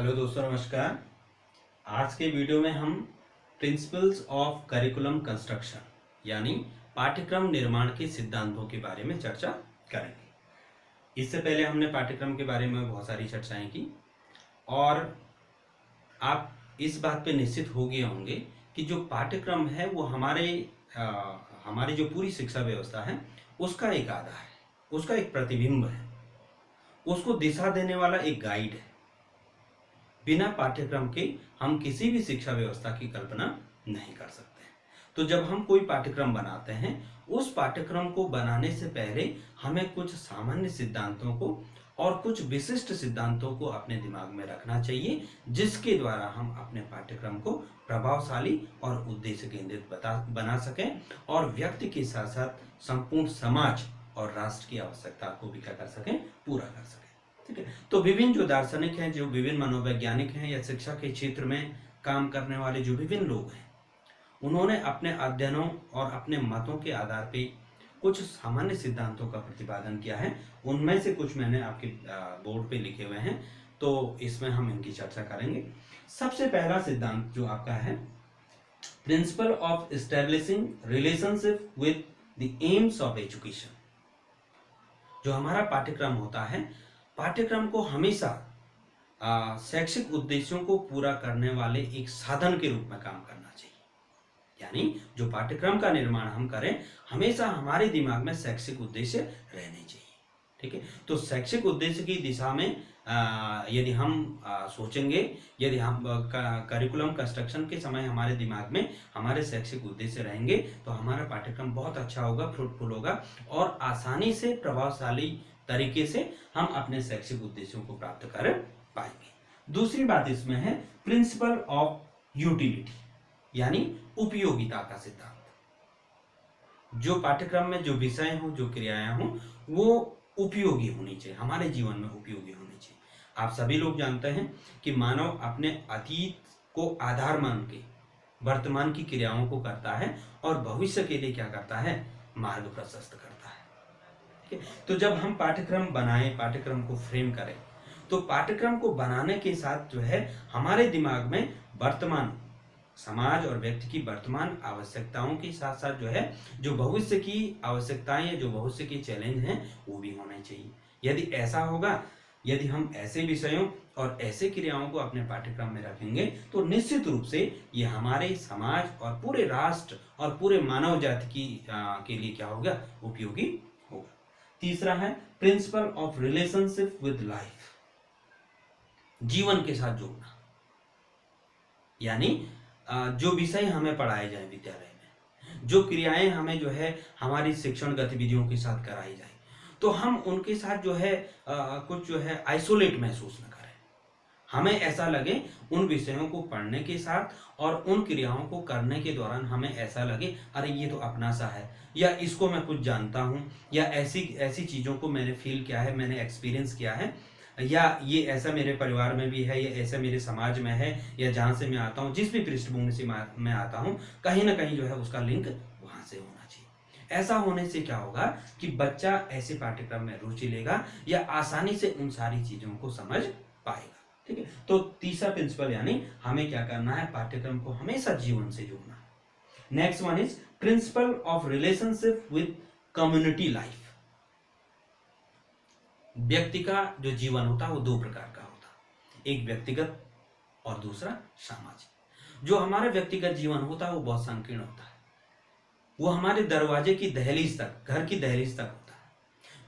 Hello दोस्तों, नमस्कार। आज के वीडियो में हम प्रिंसिपल्स ऑफ करिकुलम कंस्ट्रक्शन यानी पाठ्यक्रम निर्माण के सिद्धांतों के बारे में चर्चा करेंगे। इससे पहले हमने पाठ्यक्रम के बारे में बहुत सारी चर्चाएं की और आप इस बात पे निश्चित हो गए होंगे कि जो पाठ्यक्रम है वो हमारी जो पूरी शिक्षा व्यवस्था है उसका एक आधार है, उसका एक प्रतिबिंब है, उसको दिशा देने वाला एक गाइड है। बिना पाठ्यक्रम के हम किसी भी शिक्षा व्यवस्था की कल्पना नहीं कर सकते। तो जब हम कोई पाठ्यक्रम बनाते हैं, उस पाठ्यक्रम को बनाने से पहले हमें कुछ सामान्य सिद्धांतों को और कुछ विशिष्ट सिद्धांतों को अपने दिमाग में रखना चाहिए, जिसके द्वारा हम अपने पाठ्यक्रम को प्रभावशाली और उद्देश्य केंद्रित बना सकें और व्यक्ति के साथ साथ संपूर्ण समाज और राष्ट्र की आवश्यकता को भी क्या कर सकें, पूरा कर सकें। ठीक है। तो विभिन्न जो दार्शनिक हैं, जो विभिन्न मनोवैज्ञानिक हैं या शिक्षा के क्षेत्र में काम करने वाले जो विभिन्न लोग हैं, उन्होंने अपने अध्ययनों और अपने मतों के आधार पे कुछ सामान्य सिद्धांतों का प्रतिपादन किया है। उनमें से कुछ मैंने आपके बोर्ड पे लिखे हुए हैं, तो इसमें हम इनकी चर्चा करेंगे। सबसे पहला सिद्धांत जो आपका है, principle of establishing relationship with the AIIMS of education. जो हमारा पाठ्यक्रम होता है, पाठ्यक्रम को हमेशा शैक्षिक उद्देश्यों को पूरा करने वाले एक साधन के रूप में काम करना चाहिए। यानी जो पाठ्यक्रम का निर्माण हम करें, हमेशा हमारे दिमाग में शैक्षिक उद्देश्य रहने चाहिए। ठीक है। तो शैक्षिक उद्देश्य की दिशा में यदि हम सोचेंगे, यदि हम करिकुलम कंस्ट्रक्शन के समय हमारे दिमाग में हमारे शैक्षिक उद्देश्य रहेंगे, तो हमारा पाठ्यक्रम बहुत अच्छा होगा, फ्रूटफुल होगा और आसानी से प्रभावशाली तरीके से हम अपने शैक्षिक उद्देश्यों को प्राप्त कर पाएंगे। दूसरी बात इसमें है प्रिंसिपल ऑफ यूटिलिटी यानी उपयोगिता का सिद्धांत। जो पाठ्यक्रम में जो विषय हो, जो क्रियाएं हो, वो उपयोगी होनी चाहिए, हमारे जीवन में उपयोगी होनी चाहिए। आप सभी लोग जानते हैं कि मानव अपने अतीत को आधार मान के वर्तमान की क्रियाओं को करता है और भविष्य के लिए क्या करता है, मार्ग प्रशस्त करता है। तो जब हम पाठ्यक्रम बनाएं, पाठ्यक्रम को फ्रेम करें, तो पाठ्यक्रम को बनाने के साथ जो है हमारे दिमाग में वर्तमान समाज और व्यक्ति की वर्तमान आवश्यकताओं के साथ साथ जो है जो भविष्य की आवश्यकताएं या जो भविष्य के चैलेंज हैं वो भी होने चाहिए। यदि ऐसा होगा, यदि हम ऐसे विषयों और ऐसे क्रियाओं को अपने पाठ्यक्रम में रखेंगे, तो निश्चित रूप से ये हमारे समाज और पूरे राष्ट्र और पूरे मानव जाति के लिए क्या होगा, उपयोगी होगा। तीसरा है principle of relationship with life, जीवन के साथ जोड़ना। यानी जो विषय हमें पढ़ाए जाए विद्यालय में, जो क्रियाएं हमें जो है हमारी शिक्षण गतिविधियों के साथ कराई जाए, तो हम उनके साथ जो है कुछ जो है आइसोलेट महसूस न करें। हमें ऐसा लगे उन विषयों को पढ़ने के साथ और उन क्रियाओं को करने के दौरान हमें ऐसा लगे अरे ये तो अपना सा है, या इसको मैं कुछ जानता हूँ, या ऐसी चीज़ों को मैंने फील किया है, मैंने एक्सपीरियंस किया है, या ये ऐसा मेरे परिवार में भी है, या ऐसा मेरे समाज में है, या जहाँ से मैं आता हूँ, जिस भी पृष्ठभूमि से मैं आता हूँ, कहीं ना कहीं जो है उसका लिंक वहाँ से होना चाहिए। ऐसा होने से क्या होगा कि बच्चा ऐसे पाठ्यक्रम में रुचि लेगा या आसानी से उन सारी चीज़ों को समझ पाएगा। ठीक है। तो तीसरा प्रिंसिपल यानी हमें क्या करना है, पाठ्यक्रम को हमेशा जीवन से जोड़ना है। Next one is principle of relationship with community life. व्यक्ति का जो जीवन होता है वो दो प्रकार का होता है, एक व्यक्तिगत और दूसरा सामाजिक। जो हमारा व्यक्तिगत जीवन होता है वो बहुत संकीर्ण होता है, वो हमारे दरवाजे की दहलीज तक, घर की दहलीज तक होता है।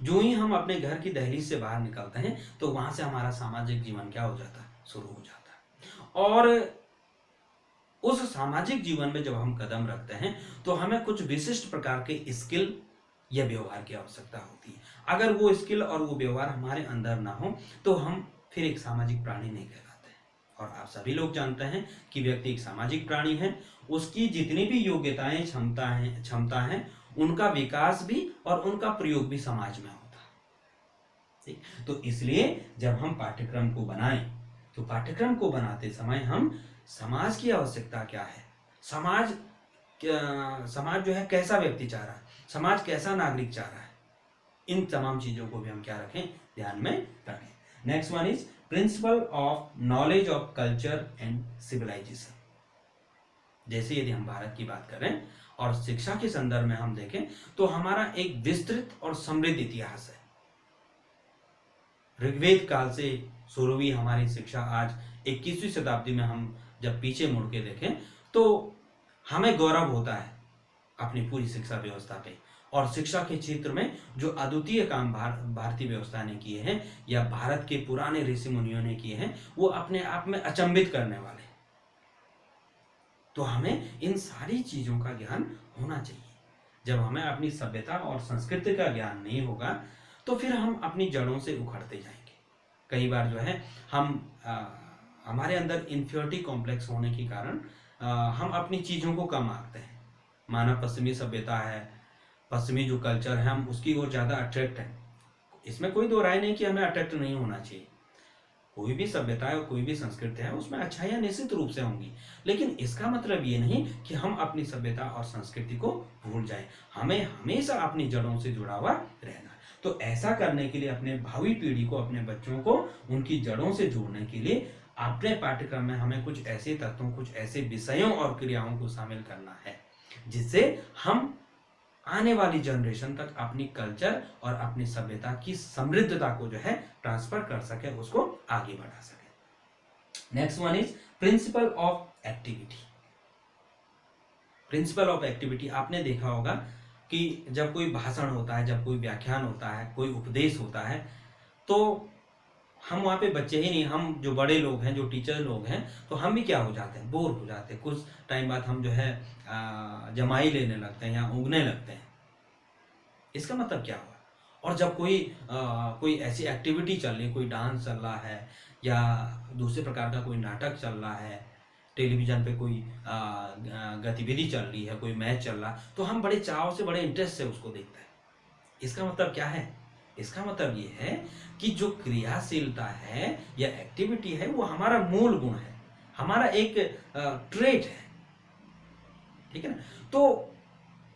जो ही हम अपने घर की दहलीज से बाहर निकलते हैं तो वहां से हमारा सामाजिक जीवन क्या हो जाता है, शुरू हो जाता है। और उस सामाजिक जीवन में जब हम कदम रखते हैं तो हमें कुछ विशिष्ट प्रकार के स्किल या व्यवहार की आवश्यकता होती है। अगर वो स्किल और वो व्यवहार हमारे अंदर ना हो तो हम फिर एक सामाजिक प्राणी नहीं कहलाते हैं। और आप सभी लोग जानते हैं कि व्यक्ति एक सामाजिक प्राणी है, उसकी जितनी भी योग्यताएं, क्षमता है, उनका विकास भी और उनका प्रयोग भी समाज में होता है। ठीक। तो इसलिए जब हम पाठ्यक्रम को बनाएं, तो पाठ्यक्रम को बनाते समय हम समाज की आवश्यकता क्या है, समाज जो है कैसा व्यक्ति चाह रहा है, समाज कैसा नागरिक चाह रहा है, इन तमाम चीजों को भी हम क्या रखें, ध्यान में रखें। Next one is principle of knowledge of culture and civilisation. जैसे यदि हम भारत की बात करें और शिक्षा के संदर्भ में हम देखें तो हमारा एक विस्तृत और समृद्ध इतिहास है। ऋग्वेद काल से शुरू हुई हमारी शिक्षा आज 21वीं शताब्दी में हम जब पीछे मुड़ के देखें तो हमें गौरव होता है अपनी पूरी शिक्षा व्यवस्था पे, और शिक्षा के क्षेत्र में जो अद्वितीय काम भारतीय व्यवस्था ने किए हैं या भारत के पुराने ऋषि मुनियों ने किए हैं वो अपने आप में अचंभित करने वाले। तो हमें इन सारी चीजों का ज्ञान होना चाहिए। जब हमें अपनी सभ्यता और संस्कृति का ज्ञान नहीं होगा तो फिर हम अपनी जड़ों से उखड़ते जाएंगे। कई बार जो है हमारे अंदर इन्फीरियरिटी कॉम्प्लेक्स होने के कारण हम अपनी चीज़ों को कम आंकते हैं। माना पश्चिमी सभ्यता है, पश्चिमी जो कल्चर है, हम उसकी ओर ज़्यादा अट्रैक्ट हैं। इसमें कोई दो राय नहीं कि हमें अट्रैक्ट नहीं होना चाहिए। कोई भी सभ्यता है, कोई भी संस्कृति है, उसमें अच्छाइयाँ निश्चित रूप से होंगी, लेकिन इसका मतलब ये नहीं कि हम अपनी सभ्यता और संस्कृति को भूल जाएं। हमें हमेशा अपनी जड़ों से जुड़ा हुआ रहना। तो ऐसा करने के लिए अपने भावी पीढ़ी को, अपने बच्चों को उनकी जड़ों से जोड़ने के लिए अपने पाठ्यक्रम में हमें कुछ ऐसे तत्वों, कुछ ऐसे विषयों और क्रियाओं को शामिल करना है जिससे हम आने वाली जनरेशन तक अपनी कल्चर और अपनी सभ्यता की समृद्धता को जो है ट्रांसफर कर सके, उसको आगे बढ़ा सके। Next one is principle of activity. Principle of activity आपने देखा होगा कि जब कोई भाषण होता है, जब कोई व्याख्यान होता है, कोई उपदेश होता है, तो हम वहाँ पे बच्चे ही नहीं, हम जो बड़े लोग हैं, जो टीचर लोग हैं, तो हम भी क्या हो जाते हैं, बोर हो जाते हैं। कुछ टाइम बाद हम जो है जमाई लेने लगते हैं या उगने लगते हैं। इसका मतलब क्या हुआ? और जब कोई ऐसी एक्टिविटी चल रही है, कोई डांस चल रहा है या दूसरे प्रकार का कोई नाटक चल रहा है, टेलीविजन पे कोई गतिविधि चल रही है, कोई मैच चल रहा, तो हम बड़े चाव से, बड़े इंटरेस्ट से उसको देखते हैं। इसका मतलब क्या है? इसका मतलब ये है कि जो क्रियाशीलता है या एक्टिविटी है वो हमारा मूल गुण है, हमारा एक ट्रेट है, ठीक है ना। तो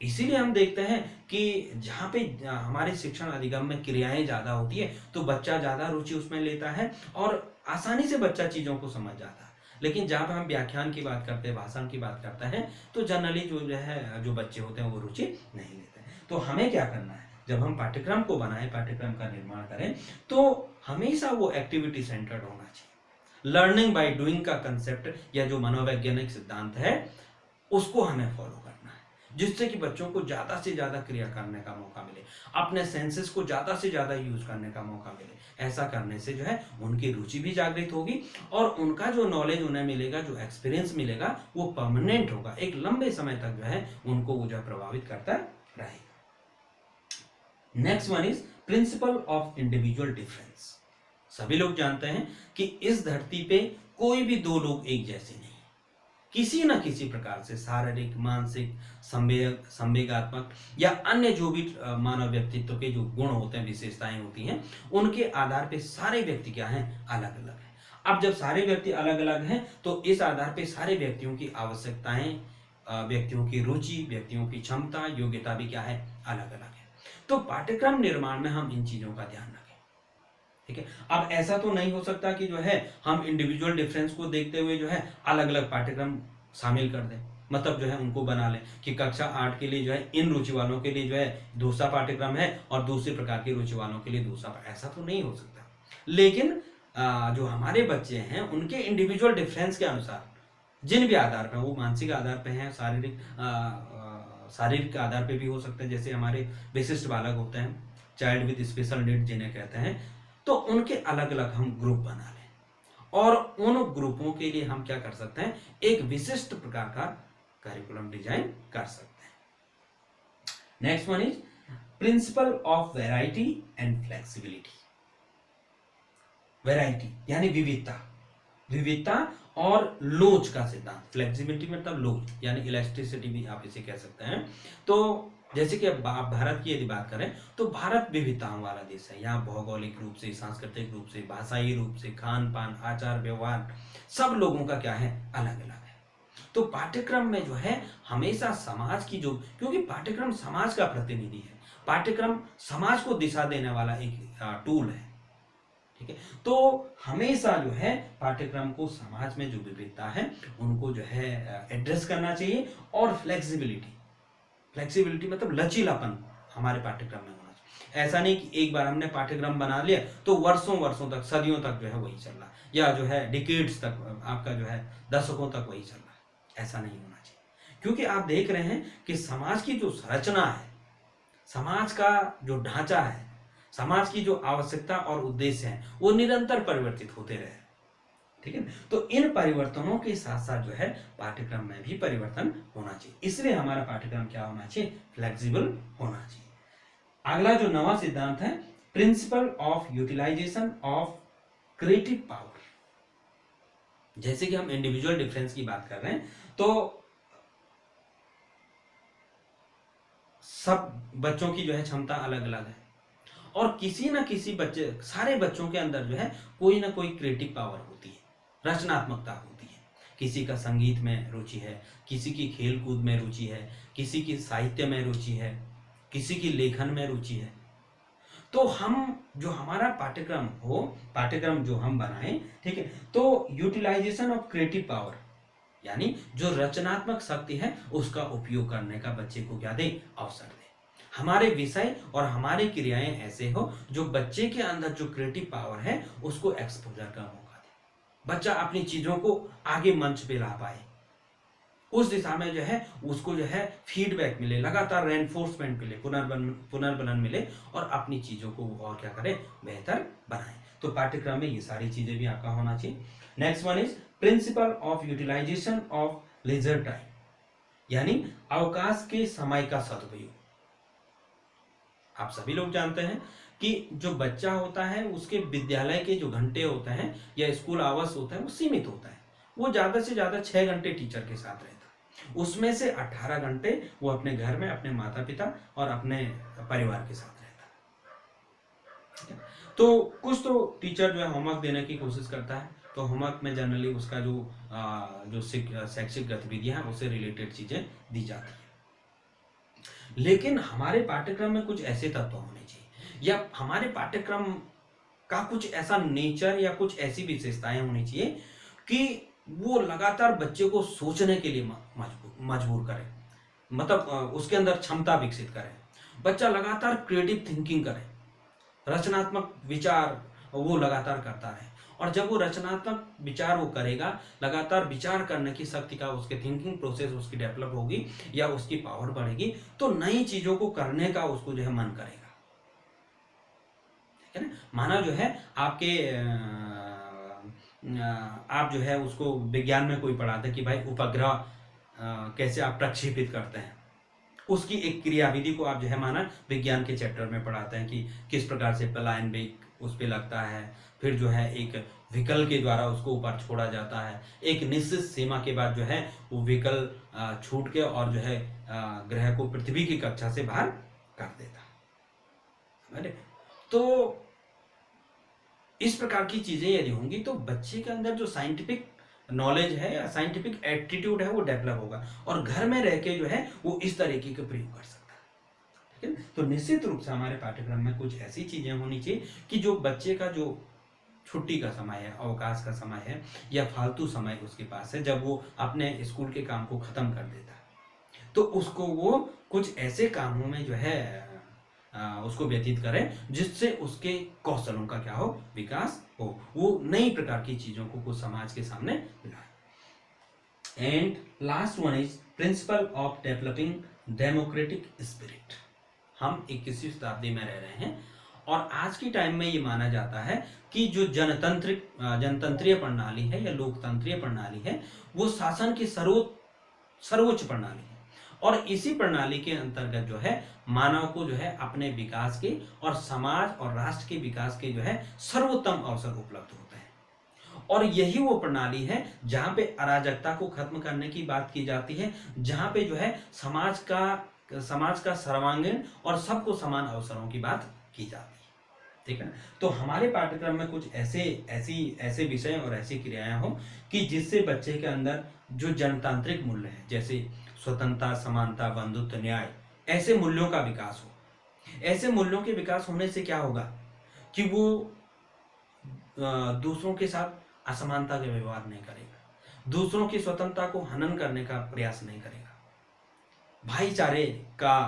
इसीलिए हम देखते हैं कि जहाँ पे हमारे शिक्षण अधिगम में क्रियाएं ज़्यादा होती है तो बच्चा ज़्यादा रुचि उसमें लेता है और आसानी से बच्चा चीज़ों को समझ जाता है। लेकिन जब हम व्याख्यान की बात करते हैं, भाषण की बात करते हैं, तो जनरली जो बच्चे होते हैं वो रुचि नहीं लेते हैं। तो हमें क्या करना है, जब हम पाठ्यक्रम को बनाएं, पाठ्यक्रम का निर्माण करें, तो हमेशा वो एक्टिविटी सेंटर्ड होना चाहिए। लर्निंग बाय डूइंग का कंसेप्ट या जो मनोवैज्ञानिक सिद्धांत है उसको हमें फॉलो करना है, जिससे कि बच्चों को ज़्यादा से ज़्यादा क्रिया करने का मौका मिले, अपने सेंसेस को ज़्यादा से ज़्यादा यूज करने का मौका मिले। ऐसा करने से जो है उनकी रुचि भी जागृत होगी और उनका जो नॉलेज उन्हें मिलेगा, जो एक्सपीरियंस मिलेगा, वो परमानेंट होगा, एक लंबे समय तक जो है उनको वो जो प्रभावित करता रहेगा। Next one is principle of individual difference. सभी लोग जानते हैं कि इस धरती पे कोई भी दो लोग एक जैसे नहीं, किसी न किसी प्रकार से शारीरिक, मानसिक, संवेगात्मक या अन्य जो भी मानव व्यक्तित्व के जो गुण होते हैं, विशेषताएं होती हैं, उनके आधार पे सारे व्यक्ति क्या हैं, अलग अलग हैं। अब जब सारे व्यक्ति अलग अलग हैं तो इस आधार पे सारे व्यक्तियों की आवश्यकताएं, व्यक्तियों की रुचि, व्यक्तियों की क्षमता, योग्यता भी क्या है, अलग अलग है। तो पाठ्यक्रम निर्माण में हम इन चीजों का ध्यान रखें, ठीक है। अब ऐसा तो नहीं हो सकता कि जो है हम इंडिविजुअल डिफरेंस को देखते हुए जो है अलग अलग पाठ्यक्रम शामिल कर दें, मतलब जो है उनको बना लें कि कक्षा 8 के लिए जो है इन रुचि वालों के लिए जो है दूसरा पाठ्यक्रम है और दूसरे प्रकार की रुचि वालों के लिए दूसरा। ऐसा तो नहीं हो सकता। लेकिन जो हमारे बच्चे हैं उनके इंडिविजुअल डिफरेंस के अनुसार, जिन भी आधार पर, वो मानसिक आधार पर हैं, शारीरिक आधार पे भी हो सकते हैं, जैसे हमारे विशिष्ट बालक होते हैं, चाइल्ड विद स्पेशल नीड जिन्हें कहते हैं, तो उनके अलग अलग हम ग्रुप बना लें और उन ग्रुपों के लिए हम क्या कर सकते हैं, एक विशिष्ट प्रकार का करिकुलम डिजाइन कर सकते हैं। Next one is principle of variety and flexibility. Variety यानी विविधता और लोच का सिद्धांत। फ्लेक्सिबिलिटी मतलब लोच यानी इलास्टिसिटी भी आप इसे कह सकते हैं। तो जैसे कि अब आप भारत की यदि बात करें तो भारत विविधताओं वाला देश है। यहाँ भौगोलिक रूप से, सांस्कृतिक रूप से, भाषाई रूप से, खान पान, आचार व्यवहार, सब लोगों का क्या है, अलग अलग है। तो पाठ्यक्रम में जो है हमेशा समाज की जो, क्योंकि पाठ्यक्रम समाज का प्रतिनिधि है, पाठ्यक्रम समाज को दिशा देने वाला एक टूल है। ठीक है। तो हमेशा जो है पाठ्यक्रम को समाज में जो विविधता है उनको जो है एड्रेस करना चाहिए, और फ्लेक्सिबिलिटी मतलब लचीलापन हमारे पाठ्यक्रम में होना चाहिए। ऐसा नहीं कि एक बार हमने पाठ्यक्रम बना लिया तो वर्षों वर्षों तक, सदियों तक जो है वही चल रहा, या जो है डिकेड्स तक, आपका जो है दशकों तक वही चल रहा। ऐसा नहीं होना चाहिए, क्योंकि आप देख रहे हैं कि समाज की जो संरचना है, समाज का जो ढांचा है, समाज की जो आवश्यकता और उद्देश्य है, वो निरंतर परिवर्तित होते रहे। ठीक है। तो इन परिवर्तनों के साथ साथ जो है पाठ्यक्रम में भी परिवर्तन होना चाहिए, इसलिए हमारा पाठ्यक्रम क्या होना चाहिए, फ्लेक्सिबल होना चाहिए। अगला जो नवा सिद्धांत है, principle of utilisation of creative power. जैसे कि हम इंडिविजुअल डिफरेंस की बात कर रहे हैं, तो सब बच्चों की जो है क्षमता अलग अलग है, और किसी ना किसी बच्चे, सारे बच्चों के अंदर जो है कोई ना कोई क्रिएटिव पावर होती है, रचनात्मकता होती है। किसी का संगीत में रुचि है, किसी की खेल कूद में रुचि है, किसी की साहित्य में रुचि है, किसी की लेखन में रुचि है। तो हम जो हमारा पाठ्यक्रम जो हम बनाएं, ठीक है, तो यूटिलाइजेशन ऑफ क्रिएटिव पावर यानी जो रचनात्मक शक्ति है उसका उपयोग करने का बच्चे को क्या दे, अवसर दे। हमारे विषय और हमारे क्रियाएं ऐसे हो जो बच्चे के अंदर जो क्रिएटिव पावर है उसको एक्सपोजर का मौका दे, बच्चा अपनी चीजों को आगे मंच पे ला पाए, उस दिशा में जो है उसको जो है फीडबैक मिले, लगातार रेनफोर्समेंट मिले, पुनर्बलन मिले, और अपनी चीजों को और क्या करे, बेहतर बनाए। तो पाठ्यक्रम में ये सारी चीजें भी आपका होना चाहिए। Next one is principle of utilisation of leisure time, यानी अवकाश के समय का सदुपयोग। आप सभी लोग जानते हैं कि जो बच्चा होता है उसके विद्यालय के जो घंटे होते हैं या स्कूल आवर्स होता है वो सीमित होता है, वो ज्यादा से ज्यादा 6 घंटे टीचर के साथ रहता है, उसमें से 18 घंटे वो अपने घर में अपने माता पिता और अपने परिवार के साथ रहता है। तो कुछ तो टीचर जो है होमवर्क देने की कोशिश करता है, तो होमवर्क में जनरली उसका जो शैक्षिक गतिविधियां हैं उससे रिलेटेड चीजें दी जाती है। लेकिन हमारे पाठ्यक्रम में कुछ ऐसे तत्व होने चाहिए, या हमारे पाठ्यक्रम का कुछ ऐसा नेचर या कुछ ऐसी विशेषताएं होनी चाहिए कि वो लगातार बच्चे को सोचने के लिए मजबूर करे, मतलब उसके अंदर क्षमता विकसित करे, बच्चा लगातार क्रिएटिव थिंकिंग करे, रचनात्मक विचार वो लगातार करता रहे। और जब वो रचनात्मक विचार वो करेगा, लगातार विचार करने की शक्ति का, उसके थिंकिंग प्रोसेस उसकी डेवलप होगी या उसकी पावर बढ़ेगी, तो नई चीजों को करने का उसको जो है मन करेगा। ठीक है ना। माना जो है आप जो है उसको विज्ञान में कोई पढ़ाते कि भाई उपग्रह कैसे आप प्रक्षेपित करते हैं, उसकी एक क्रियाविधि को आप जो है माना विज्ञान के चैप्टर में पढ़ाते हैं कि किस प्रकार से पलायन वेग उस पर लगता है, फिर जो है एक व्हीकल के द्वारा उसको ऊपर छोड़ा जाता है, एक निश्चित सीमा के बाद जो है वो व्हीकल छूट के और जो है ग्रह को पृथ्वी की कक्षा से बाहर कर देता है। तो इस प्रकार की चीजें यदि होंगी तो बच्चे के अंदर जो साइंटिफिक नॉलेज है या साइंटिफिक एटीट्यूड है वो डेवलप होगा, और घर में रह के जो है वो इस तरीके के प्रयोग कर सकता है। ठीक है। तो निश्चित रूप से हमारे पाठ्यक्रम में कुछ ऐसी चीजें होनी चाहिए कि जो बच्चे का जो छुट्टी का समय है, अवकाश का समय है, या फालतू समय उसके पास है, जब वो अपने स्कूल के काम को खत्म कर देता है, तो उसको वो कुछ ऐसे कामों में जो है उसको व्यतीत करें जिससे उसके कौशलों का क्या हो, विकास हो, वो नई प्रकार की चीजों को समाज के सामने लाए। And last one is principle of developing democratic spirit. हम 21वीं शताब्दी में रह रहे हैं, और आज की टाइम में ये माना जाता है कि जो जनतंत्रीय प्रणाली है या लोकतंत्रीय प्रणाली है वो शासन की सर्वोच्च प्रणाली है, और इसी प्रणाली के अंतर्गत जो है मानव को जो है अपने विकास के और समाज और राष्ट्र के विकास के जो है सर्वोत्तम अवसर उपलब्ध होते हैं। और यही वो प्रणाली है जहाँ पे अराजकता को खत्म करने की बात की जाती है, जहाँ पे जो है समाज का सर्वांगीण और सबको समान अवसरों की बात की जाती है। ठीक है। तो हमारे पाठ्यक्रम में कुछ ऐसे विषय और ऐसी क्रियाएं हो कि जिससे बच्चे के अंदर जो जनतांत्रिक मूल्य है, जैसे स्वतंत्रता, समानता, बंधुत्व, न्याय, ऐसे मूल्यों का विकास हो। ऐसे मूल्यों के विकास होने से क्या होगा कि वो दूसरों के साथ असमानता का व्यवहार नहीं करेगा, दूसरों की स्वतंत्रता को हनन करने का प्रयास नहीं करेगा, भाईचारे का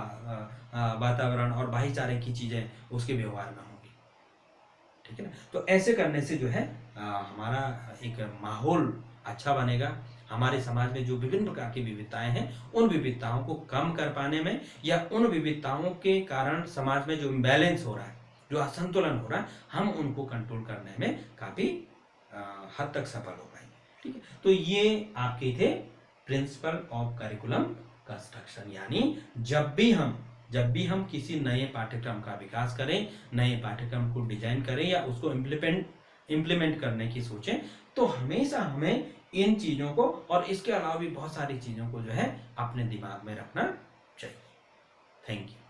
वातावरण और भाईचारे की चीजें उसके व्यवहार में होंगी। ठीक है ना। तो ऐसे करने से जो है हमारा एक माहौल अच्छा बनेगा। हमारे समाज में जो विभिन्न प्रकार की विविधताएं हैं उन विविधताओं को कम कर पाने में या उन विविधताओं के कारण समाज में जो इम्बैलेंस हो रहा है, जो असंतुलन हो रहा है, हम उनको कंट्रोल करने में काफी हद तक सफल हो पाएंगे। ठीक है। तो ये आपके थे प्रिंसिपल ऑफ करिकुलम कंस्ट्रक्शन, यानी जब भी हम किसी नए पाठ्यक्रम का विकास करें, नए पाठ्यक्रम को डिजाइन करें या उसको इम्प्लीमेंट करने की सोचें, तो हमेशा हमें इन चीजों को और इसके अलावा भी बहुत सारी चीजों को जो है अपने दिमाग में रखना चाहिए। Thank you.